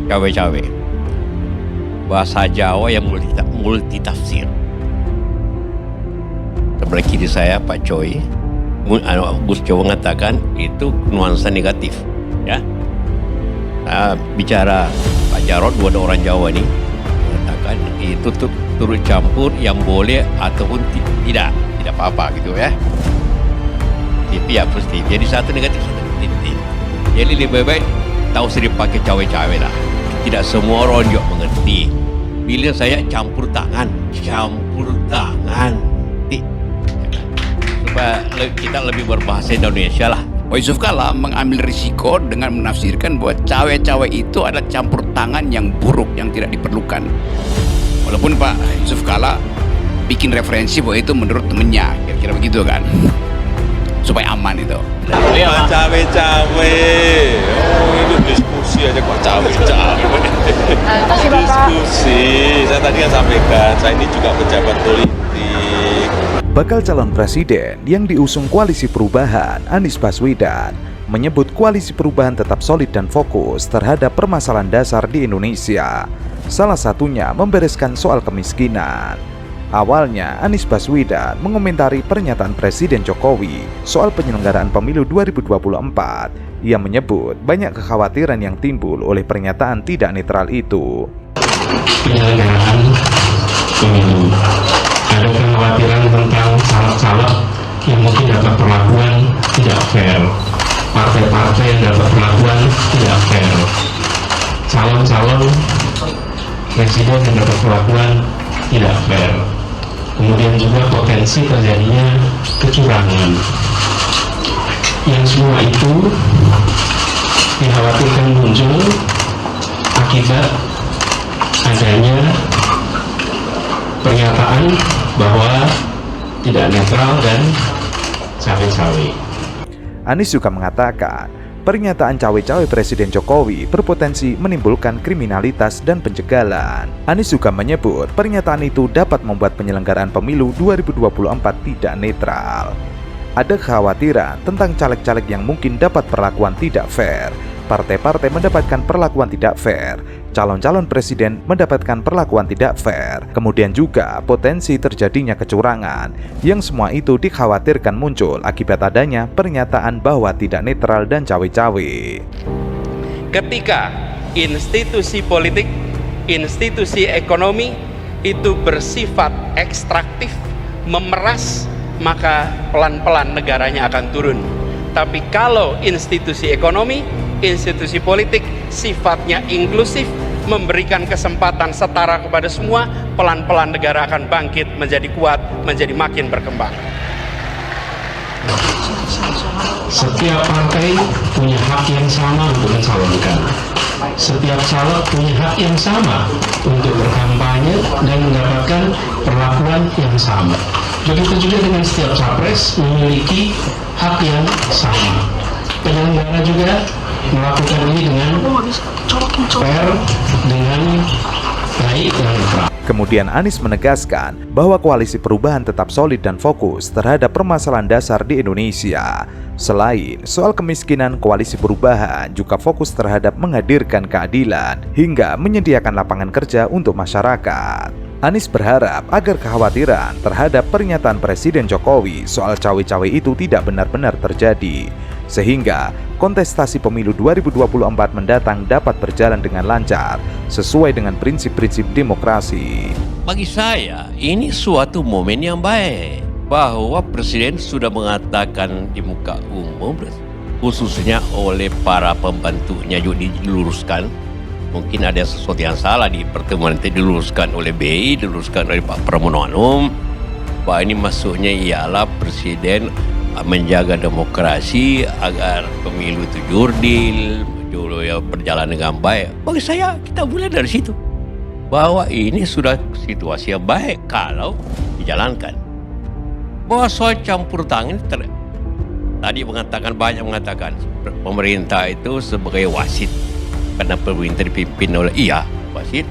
cawe-cawe. Bahasa Jawa yang multi tafsir. Sebelah kiri saya Pak Choi, Gus Coy mengatakan itu nuansa negatif, ya. Bicara Pak Jarod, dua orang Jawa nih mengatakan itu turut campur yang boleh ataupun tidak apa-apa gitu ya. Tapi ya positif. Jadi satu negatif, satu positif. Jadi lebih baik tahu sedikit pakai cawe-cawe lah. Tidak semua orang juga mengerti. Bila saya campur tangan, supaya kita lebih berbahasa Indonesia lah. Pak Yusuf Kalla mengambil risiko dengan menafsirkan bahwa cawe-cawe itu adalah campur tangan yang buruk yang tidak diperlukan. Walaupun Pak Yusuf Kalla bikin referensi bahwa itu menurut temennya, kira-kira begitu kan, supaya aman itu. Bukan cawe-cawe, itu diskusi aja kok cawe-cawe. Diskusi, saya tadi kan sampaikan, saya ini juga pejabat politik. Bakal calon presiden yang diusung Koalisi Perubahan, Anies Baswedan, menyebut Koalisi Perubahan tetap solid dan fokus terhadap permasalahan dasar di Indonesia. Salah satunya membereskan soal kemiskinan. Awalnya, Anies Baswedan mengomentari pernyataan Presiden Jokowi soal penyelenggaraan pemilu 2024. Ia menyebut banyak kekhawatiran yang timbul oleh pernyataan tidak netral itu. Penyelenggaraan pemilu, ada kekhawatiran tentang caleg-caleg yang mungkin dapat perlakuan tidak fair, partai-partai yang dapat perlakuan tidak fair, calon-calon presiden yang dapat perlakuan tidak fair. Kemudian juga potensi terjadinya kecurangan. Yang semua itu dikhawatirkan muncul akibat adanya pernyataan bahwa tidak netral dan cawe-cawe. Anies juga mengatakan, pernyataan cawe-cawe Presiden Jokowi berpotensi menimbulkan kriminalitas dan penjagalan. Anies juga menyebut pernyataan itu dapat membuat penyelenggaraan pemilu 2024 tidak netral. Ada kekhawatiran tentang caleg-caleg yang mungkin dapat perlakuan tidak fair. Partai-partai mendapatkan perlakuan tidak fair. Calon-calon presiden mendapatkan perlakuan tidak fair. Kemudian juga potensi terjadinya kecurangan. Yang semua itu dikhawatirkan muncul akibat adanya pernyataan bahwa tidak netral dan cawe-cawe. Ketika institusi politik, institusi ekonomi itu bersifat ekstraktif, memeras, maka pelan-pelan negaranya akan turun. Tapi kalau institusi ekonomi, institusi politik sifatnya inklusif, memberikan kesempatan setara kepada semua, pelan-pelan negara akan bangkit, menjadi kuat, menjadi makin berkembang. Setiap partai punya hak yang sama untuk mencalonkan. Setiap caleg punya hak yang sama untuk berkampanye dan mendapatkan perlakuan yang sama. Begitu juga dengan setiap capres memiliki hak yang sama. Penyelenggara juga melakukan ini dengan fair, dengan baik dan netral. Kemudian Anies menegaskan bahwa Koalisi Perubahan tetap solid dan fokus terhadap permasalahan dasar di Indonesia. Selain soal kemiskinan, Koalisi Perubahan juga fokus terhadap menghadirkan keadilan hingga menyediakan lapangan kerja untuk masyarakat. Anies berharap agar kekhawatiran terhadap pernyataan Presiden Jokowi soal cawe-cawe itu tidak benar-benar terjadi, sehingga kontestasi pemilu 2024 mendatang dapat berjalan dengan lancar sesuai dengan prinsip-prinsip demokrasi. Bagi saya, ini suatu momen yang baik bahwa Presiden sudah mengatakan di muka umum, khususnya oleh para pembantunya juga diluruskan. Mungkin ada sesuatu yang salah di pertemuan itu, diluruskan oleh BI, diluruskan oleh Pak Pramono Anung, bahwa ini maksudnya ialah Presiden menjaga demokrasi agar pemilu itu jurdil, berjalan dengan baik. Bagi saya, kita mulai dari situ, bahwa ini sudah situasi yang baik kalau dijalankan. Bahwa soal campur tangan tadi banyak mengatakan pemerintah itu sebagai wasit, karena pemerintah dipimpin oleh wasit.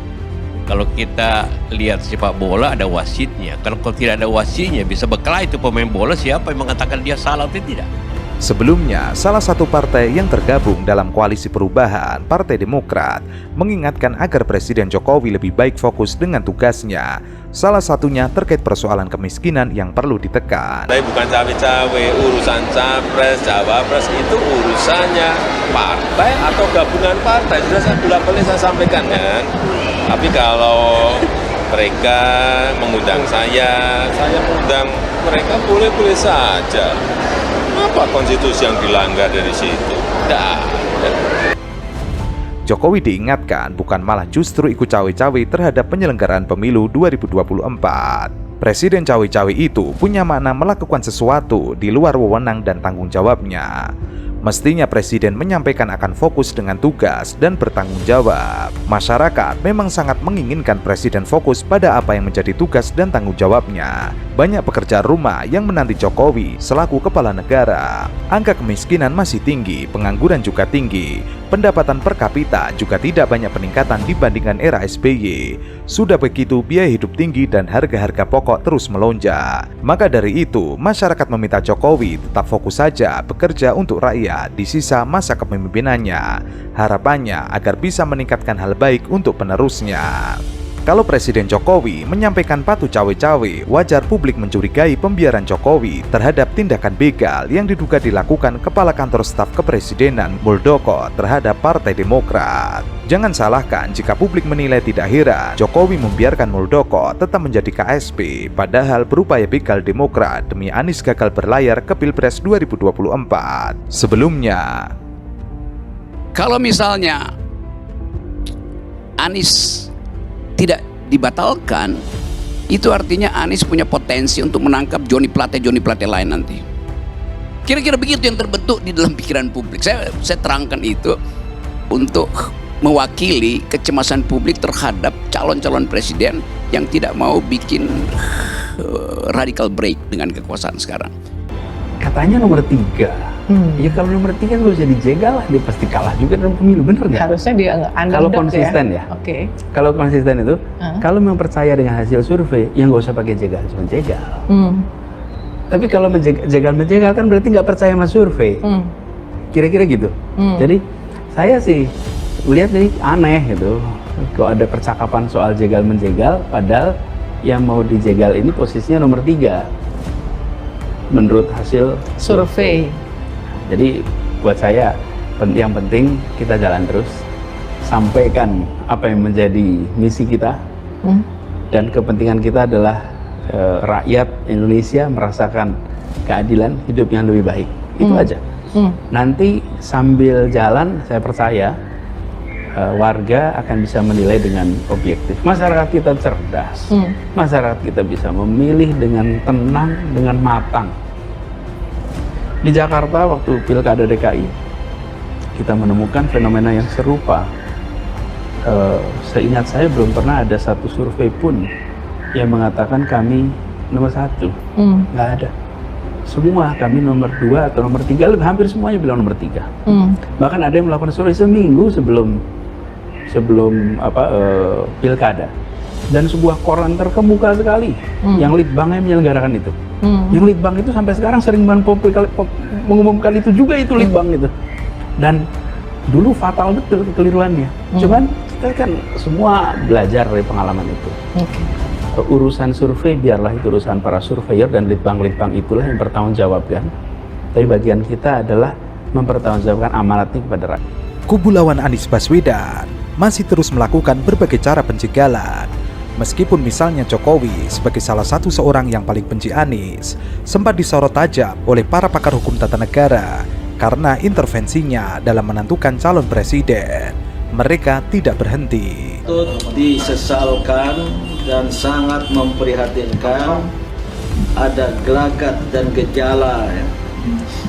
Kalau kita lihat sepak bola ada wasitnya. Kalau tidak ada wasitnya, bisa berkelahi itu pemain bola, siapa yang mengatakan dia salah atau tidak. Sebelumnya, salah satu partai yang tergabung dalam koalisi perubahan, Partai Demokrat, mengingatkan agar Presiden Jokowi lebih baik fokus dengan tugasnya. Salah satunya terkait persoalan kemiskinan yang perlu ditekan. Tapi bukan cawe-cawe, urusan capres, cawapres itu urusannya partai atau gabungan partai. Sudah saya bolak-balik saya sampaikan kan. Tapi kalau mereka mengundang saya mengundang mereka boleh-boleh saja. Apa konstitusi yang dilanggar dari situ? Tidak. Jokowi diingatkan bukan malah justru ikut cawe-cawe terhadap penyelenggaraan pemilu 2024. Presiden cawe-cawe itu punya makna melakukan sesuatu di luar wewenang dan tanggung jawabnya. Mestinya Presiden menyampaikan akan fokus dengan tugas dan bertanggung jawab. Masyarakat memang sangat menginginkan Presiden fokus pada apa yang menjadi tugas dan tanggung jawabnya. Banyak pekerjaan rumah yang menanti Jokowi selaku kepala negara. Angka kemiskinan masih tinggi, pengangguran juga tinggi. Pendapatan per kapita juga tidak banyak peningkatan dibandingkan era SBY. Sudah begitu biaya hidup tinggi dan harga-harga pokok terus melonjak. Maka dari itu, masyarakat meminta Jokowi tetap fokus saja bekerja untuk rakyat di sisa masa kepemimpinannya. Harapannya agar bisa meningkatkan hal baik untuk penerusnya. Kalau Presiden Jokowi menyampaikan patuh cawe-cawe, wajar publik mencurigai pembiaran Jokowi terhadap tindakan begal yang diduga dilakukan Kepala Kantor Staf Kepresidenan Muldoko terhadap Partai Demokrat. Jangan salahkan jika publik menilai tidak heran Jokowi membiarkan Muldoko tetap menjadi KSP, padahal berupaya begal Demokrat demi Anies gagal berlayar ke Pilpres 2024. Sebelumnya, Kalau misalnya Anies tidak dibatalkan, itu artinya Anies punya potensi untuk menangkap Johnny Plate lain nanti. Kira-kira begitu yang terbentuk di dalam pikiran publik. Saya terangkan itu untuk mewakili kecemasan publik terhadap calon-calon presiden yang tidak mau bikin radical break dengan kekuasaan sekarang. Katanya nomor 3. Ya kalau nomor 3 nggak bisa dijegal lah, dia pasti kalah juga dalam pemilu, bener nggak? Harusnya dia Kalau konsisten ya. Oke. Kalau konsisten itu, kalau memang percaya dengan hasil survei, ya nggak usah pakai jegal, cuma jegal. Tapi kalau menjegal kan berarti nggak percaya sama survei. Kira-kira gitu. Jadi saya sih lihat ini aneh gitu. Kalau ada percakapan soal jegal menjegal, padahal yang mau dijegal ini posisinya nomor 3 menurut hasil Survei. Jadi buat saya yang penting kita jalan terus, sampaikan apa yang menjadi misi kita, dan kepentingan kita adalah rakyat Indonesia merasakan keadilan, hidup yang lebih baik. Itu aja. Nanti sambil jalan saya percaya warga akan bisa menilai dengan objektif. Masyarakat kita cerdas, masyarakat kita bisa memilih dengan tenang, dengan matang. Di Jakarta waktu Pilkada DKI kita menemukan fenomena yang serupa. Seingat saya belum pernah ada satu survei pun yang mengatakan kami nomor 1. Nggak ada. Semua kami nomor 2 atau nomor 3, hampir semuanya bilang nomor 3. Bahkan ada yang melakukan survei seminggu sebelum Pilkada. Dan sebuah koran terkemuka sekali yang Litbangnya menyelenggarakan itu. Yang Litbang itu sampai sekarang sering mengumumkan itu juga, itu Litbang itu. Dan dulu fatal betul kekeliruannya. Cuman kita kan semua belajar dari pengalaman itu. Urusan survei biarlah itu urusan para surveyor dan Litbang itulah yang bertanggungjawabkan. Tapi bagian kita adalah mempertanggungjawabkan amanatnya kepada rakyat. kubu lawan Anies Baswedan masih terus melakukan berbagai cara penjegalan. Meskipun misalnya Jokowi sebagai salah satu seorang yang paling benci Anies sempat disorot tajam oleh para pakar hukum tata negara karena intervensinya dalam menentukan calon presiden, mereka tidak berhenti. Disesalkan dan sangat memprihatinkan ada gelagat dan gejala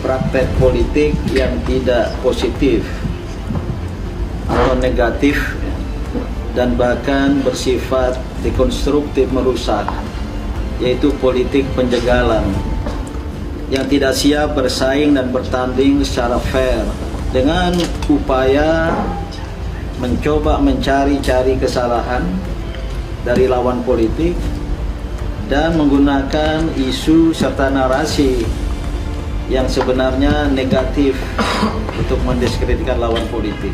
praktek politik yang tidak positif atau negatif dan bahkan bersifat dekonstruktif merusak, yaitu politik penjegalan yang tidak siap bersaing dan bertanding secara fair dengan upaya mencoba mencari-cari kesalahan dari lawan politik dan menggunakan isu serta narasi yang sebenarnya negatif untuk mendiskreditkan lawan politik.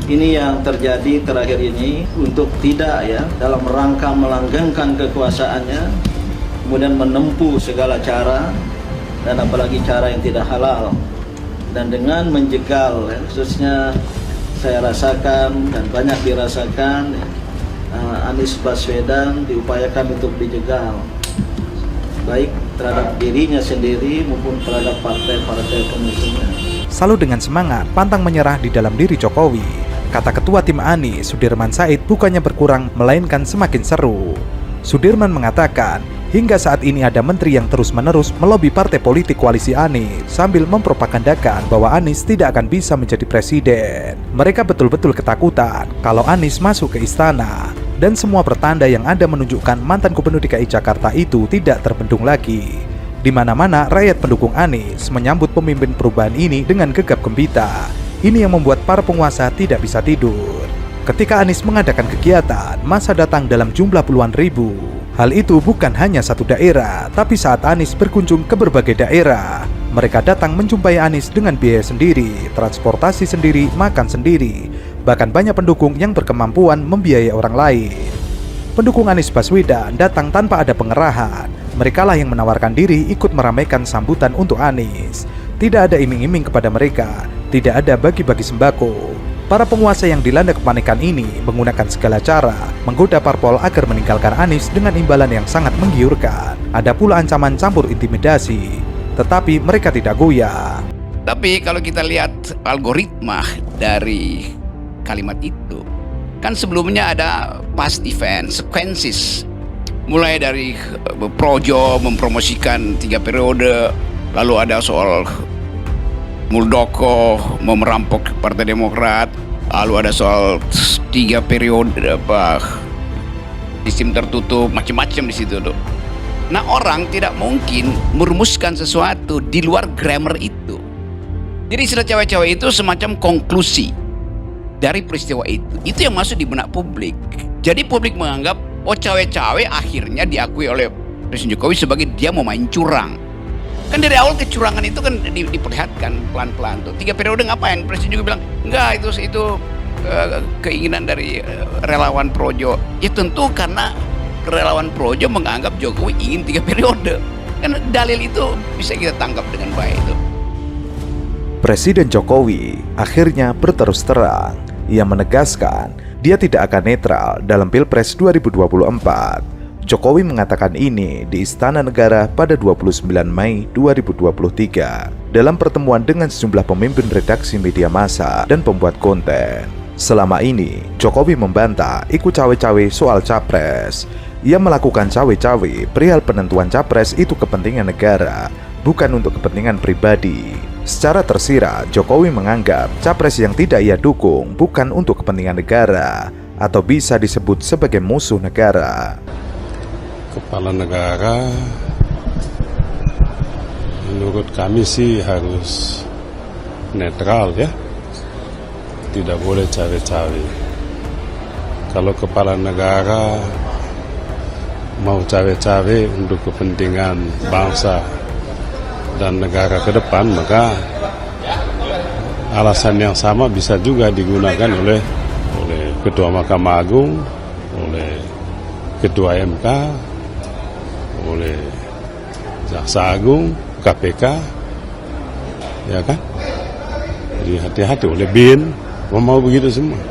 Ini yang terjadi terakhir ini untuk tidak dalam rangka melanggengkan kekuasaannya, kemudian menempuh segala cara dan apalagi cara yang tidak halal. Dan dengan menjegal, khususnya saya rasakan dan banyak dirasakan, Anies Baswedan diupayakan untuk dijegal, baik terhadap dirinya sendiri maupun terhadap partai-partai pengusungnya. Selalu dengan semangat pantang menyerah di dalam diri Jokowi, kata Ketua Tim Anies, Sudirman Said, bukannya berkurang melainkan semakin seru. Sudirman mengatakan, hingga saat ini ada menteri yang terus-menerus melobi partai politik koalisi Anies sambil mempropagandakan bahwa Anies tidak akan bisa menjadi presiden. Mereka betul-betul ketakutan kalau Anies masuk ke istana, dan semua pertanda yang ada menunjukkan mantan Gubernur DKI Jakarta itu tidak terbendung lagi. Di mana-mana rakyat pendukung Anies menyambut pemimpin perubahan ini dengan gegap gempita. Ini yang membuat para penguasa tidak bisa tidur. Ketika Anies mengadakan kegiatan, massa datang dalam jumlah puluhan ribu. Hal itu bukan hanya satu daerah, tapi saat Anies berkunjung ke berbagai daerah, mereka datang menjumpai Anies dengan biaya sendiri, transportasi sendiri, makan sendiri. Bahkan banyak pendukung yang berkemampuan membiayai orang lain. Pendukung Anies Baswedan datang tanpa ada pengerahan. Merekalah yang menawarkan diri ikut meramaikan sambutan untuk Anies. Tidak ada iming-iming kepada mereka, tidak ada bagi-bagi sembako. Para penguasa yang dilanda kepanikan ini menggunakan segala cara menggoda parpol agar meninggalkan Anies dengan imbalan yang sangat menggiurkan. Ada pula ancaman campur intimidasi, tetapi mereka tidak goyah. Tapi kalau kita lihat algoritma dari kalimat itu, kan sebelumnya ada past event, sequences. Mulai dari Projo mempromosikan 3 periode, lalu ada soal Muldoko mau merampok Partai Demokrat, lalu ada soal 3 periode sistem tertutup, macam-macam di situ tuh. Nah, orang tidak mungkin merumuskan sesuatu di luar grammar itu. Jadi istilah cawe-cawe itu semacam konklusi dari peristiwa itu. Itu yang masuk di benak publik. Jadi publik menganggap cawe-cawe akhirnya diakui oleh Presiden Jokowi sebagai dia mau main curang. Kan dari awal kecurangan itu kan diperlihatkan pelan-pelan tuh. 3 periode ngapain? Presiden juga bilang enggak, itu keinginan dari relawan Projo. Ya tentu karena relawan Projo menganggap Jokowi ingin 3 periode. Kan dalil itu bisa kita tangkap dengan baik itu. Presiden Jokowi akhirnya berterus terang. Ia menegaskan dia tidak akan netral dalam Pilpres 2024. Jokowi mengatakan ini di Istana Negara pada 29 Mei 2023 dalam pertemuan dengan sejumlah pemimpin redaksi media massa dan pembuat konten. Selama ini, Jokowi membantah ikut cawe-cawe soal capres. Ia melakukan cawe-cawe perihal penentuan capres itu kepentingan negara, bukan untuk kepentingan pribadi. Secara tersirat, Jokowi menganggap capres yang tidak ia dukung bukan untuk kepentingan negara atau bisa disebut sebagai musuh negara. Kepala negara menurut kami sih harus netral ya, tidak boleh cawe-cawe. Kalau kepala negara mau cawe-cawe untuk kepentingan bangsa dan negara ke depan, maka alasan yang sama bisa juga digunakan oleh Ketua Mahkamah Agung, oleh Ketua MK, oleh Jaksa Agung, KPK, ya kan? Jadi hati-hati, oleh BIN, mau begitu semua.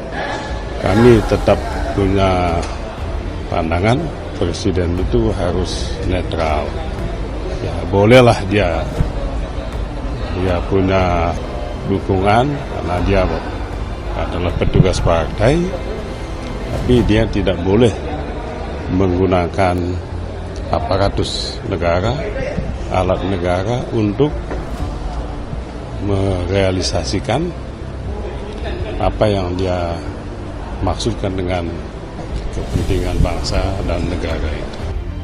Kami tetap punya pandangan presiden itu harus netral. Ya bolehlah dia punya dukungan karena dia adalah petugas partai, tapi dia tidak boleh menggunakan aparatus negara, alat negara untuk merealisasikan apa yang dia maksudkan dengan kepentingan bangsa dan negara itu.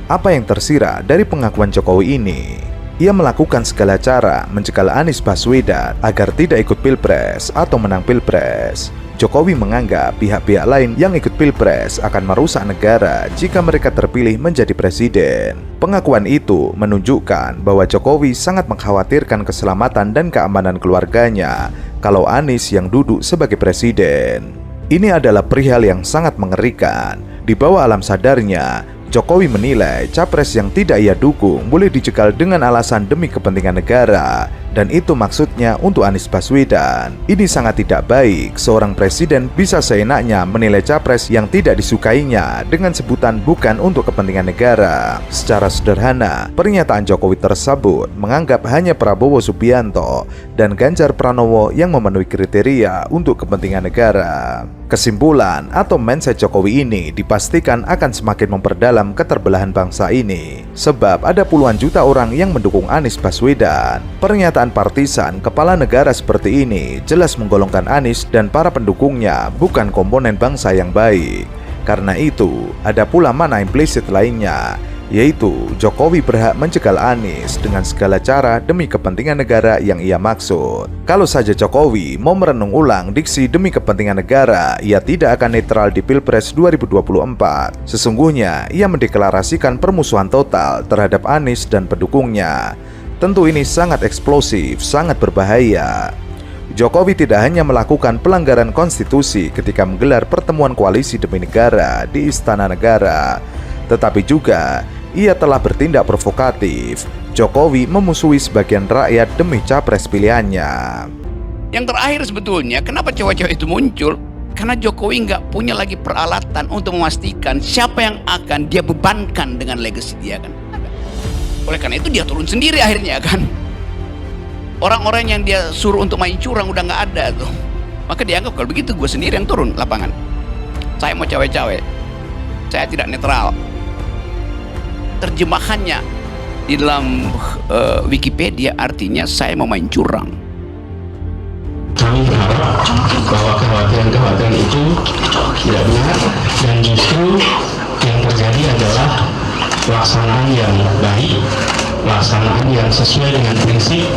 Apa yang tersirat dari pengakuan Jokowi ini? Ia melakukan segala cara mencegah Anies Baswedan agar tidak ikut Pilpres atau menang Pilpres. Jokowi menganggap pihak-pihak lain yang ikut pilpres akan merusak negara jika mereka terpilih menjadi presiden. Pengakuan itu menunjukkan bahwa Jokowi sangat mengkhawatirkan keselamatan dan keamanan keluarganya kalau Anies yang duduk sebagai presiden. Ini adalah perihal yang sangat mengerikan. Di bawah alam sadarnya, Jokowi menilai capres yang tidak ia dukung boleh dicegal dengan alasan demi kepentingan negara, dan itu maksudnya untuk Anies Baswedan. Ini sangat tidak baik, seorang presiden bisa seenaknya menilai capres yang tidak disukainya dengan sebutan bukan untuk kepentingan negara. Secara sederhana, pernyataan Jokowi tersebut menganggap hanya Prabowo Subianto dan Ganjar Pranowo yang memenuhi kriteria untuk kepentingan negara. Kesimpulan atau mindset Jokowi ini dipastikan akan semakin memperdalam keterbelahan bangsa ini, sebab ada puluhan juta orang yang mendukung Anies Baswedan. Pernyataan partisan kepala negara seperti ini jelas menggolongkan Anies dan para pendukungnya bukan komponen bangsa yang baik. Karena itu, ada pula makna implisit lainnya, yaitu Jokowi berhak mencegal Anies dengan segala cara demi kepentingan negara yang ia maksud. Kalau saja Jokowi mau merenung ulang diksi demi kepentingan negara, ia tidak akan netral di Pilpres 2024. Sesungguhnya, ia mendeklarasikan permusuhan total terhadap Anies dan pendukungnya. Tentu ini sangat eksplosif, sangat berbahaya. Jokowi tidak hanya melakukan pelanggaran konstitusi ketika menggelar pertemuan koalisi demi negara di Istana Negara, tetapi juga ia telah bertindak provokatif. Jokowi memusuhi sebagian rakyat demi capres pilihannya. Yang terakhir sebetulnya, kenapa cewek-cewek itu muncul? Karena Jokowi nggak punya lagi peralatan untuk memastikan siapa yang akan dia bebankan dengan legacy dia kan. Oleh karena itu dia turun sendiri akhirnya kan. Orang-orang yang dia suruh untuk main curang udah nggak ada tuh. Maka dianggap kalau begitu gue sendiri yang turun lapangan. Saya mau cawe-cawe. Saya tidak netral. Terjemahannya di dalam Wikipedia artinya saya mau main curang. Kami berharap bahwa kekhawatiran-kekhawatiran itu tidak benar, dan justru yang terjadi adalah pelaksanaan yang baik, pelaksanaan yang sesuai dengan prinsip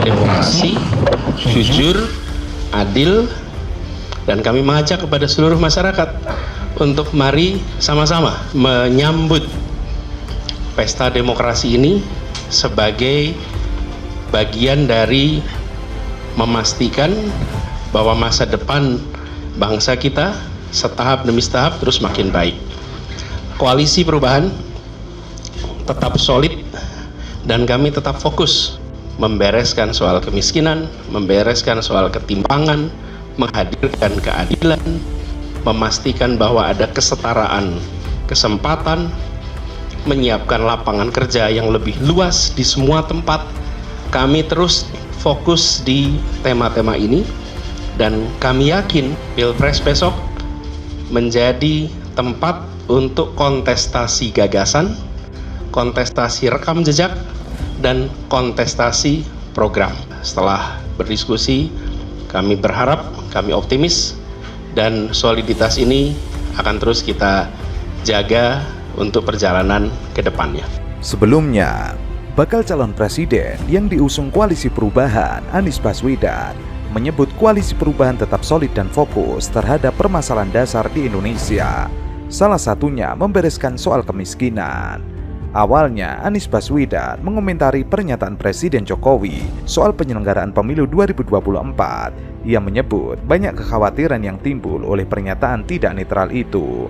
demokrasi, jujur, adil, dan kami mengajak kepada seluruh masyarakat untuk mari sama-sama menyambut pesta demokrasi ini sebagai bagian dari memastikan bahwa masa depan bangsa kita setahap demi setahap terus makin baik. Koalisi perubahan tetap solid dan kami tetap fokus membereskan soal kemiskinan, membereskan soal ketimpangan, menghadirkan keadilan, memastikan bahwa ada kesetaraan kesempatan, menyiapkan lapangan kerja yang lebih luas di semua tempat. Kami terus fokus di tema-tema ini dan kami yakin Pilpres besok menjadi tempat untuk kontestasi gagasan, kontestasi rekam jejak, dan kontestasi program. Setelah berdiskusi, kami berharap, kami optimis, dan soliditas ini akan terus kita jaga untuk perjalanan ke depannya. Sebelumnya, bakal calon presiden yang diusung Koalisi Perubahan, Anies Baswedan, menyebut Koalisi Perubahan tetap solid dan fokus terhadap permasalahan dasar di Indonesia. Salah satunya membereskan soal kemiskinan. Awalnya, Anies Baswedan mengomentari pernyataan Presiden Jokowi soal penyelenggaraan pemilu 2024. Ia menyebut banyak kekhawatiran yang timbul oleh pernyataan tidak netral itu.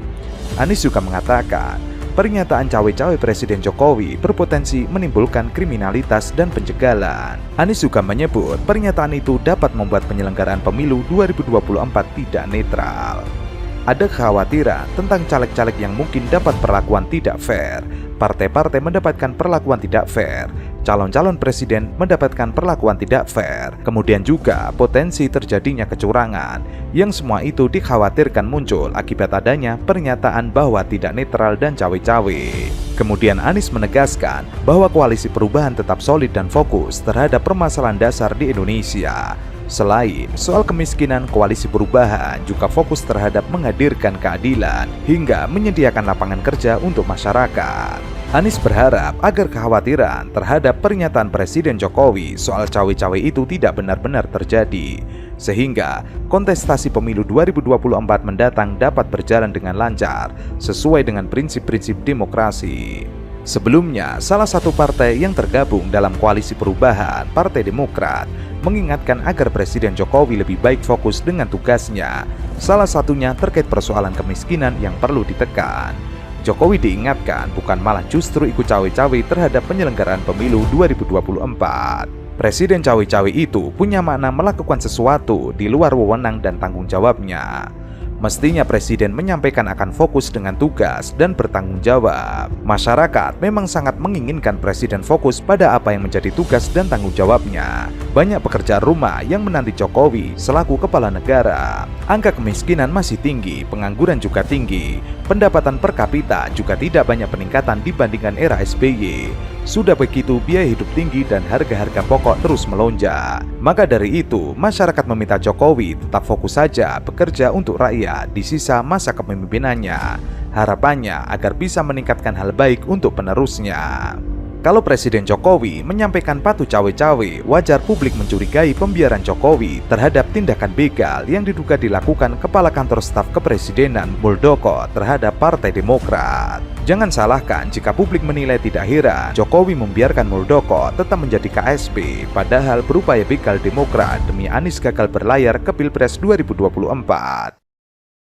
Anies juga mengatakan, pernyataan cawe-cawe Presiden Jokowi berpotensi menimbulkan kriminalitas dan penjagalan. Anies juga menyebut pernyataan itu dapat membuat penyelenggaraan pemilu 2024 tidak netral. Ada kekhawatiran tentang caleg-caleg yang mungkin dapat perlakuan tidak fair. Partai-partai mendapatkan perlakuan tidak fair. Calon-calon presiden mendapatkan perlakuan tidak fair. Kemudian juga potensi terjadinya kecurangan. Yang semua itu dikhawatirkan muncul akibat adanya pernyataan bahwa tidak netral dan cawe-cawe. Kemudian Anies menegaskan bahwa Koalisi Perubahan tetap solid dan fokus terhadap permasalahan dasar di Indonesia. Selain soal kemiskinan, Koalisi Perubahan juga fokus terhadap menghadirkan keadilan hingga menyediakan lapangan kerja untuk masyarakat. Anies berharap agar kekhawatiran terhadap pernyataan Presiden Jokowi soal cawe-cawe itu tidak benar-benar terjadi, sehingga kontestasi pemilu 2024 mendatang dapat berjalan dengan lancar sesuai dengan prinsip-prinsip demokrasi. Sebelumnya, salah satu partai yang tergabung dalam Koalisi Perubahan, Partai Demokrat, mengingatkan agar Presiden Jokowi lebih baik fokus dengan tugasnya, salah satunya terkait persoalan kemiskinan yang perlu ditekan. Jokowi diingatkan bukan malah justru ikut cawe-cawe terhadap penyelenggaraan pemilu 2024. Presiden cawe-cawe itu punya makna melakukan sesuatu di luar wewenang dan tanggung jawabnya. Mestinya Presiden menyampaikan akan fokus dengan tugas dan bertanggung jawab. Masyarakat memang sangat menginginkan Presiden fokus pada apa yang menjadi tugas dan tanggung jawabnya. Banyak pekerjaan rumah yang menanti Jokowi selaku kepala negara. Angka kemiskinan masih tinggi, pengangguran juga tinggi. Pendapatan per kapita juga tidak banyak peningkatan dibandingkan era SBY. Sudah begitu biaya hidup tinggi dan harga-harga pokok terus melonjak. Maka dari itu, masyarakat meminta Jokowi tetap fokus saja bekerja untuk rakyat di sisa masa kepemimpinannya. Harapannya agar bisa meningkatkan hal baik untuk penerusnya. Kalau Presiden Jokowi menyampaikan patuh cawe-cawe, wajar publik mencurigai pembiaran Jokowi terhadap tindakan begal yang diduga dilakukan Kepala Kantor Staf Kepresidenan Muldoko terhadap Partai Demokrat. Jangan salahkan jika publik menilai tidak heran Jokowi membiarkan Muldoko tetap menjadi KSP, padahal berupaya begal Demokrat demi Anies gagal berlayar ke Pilpres 2024.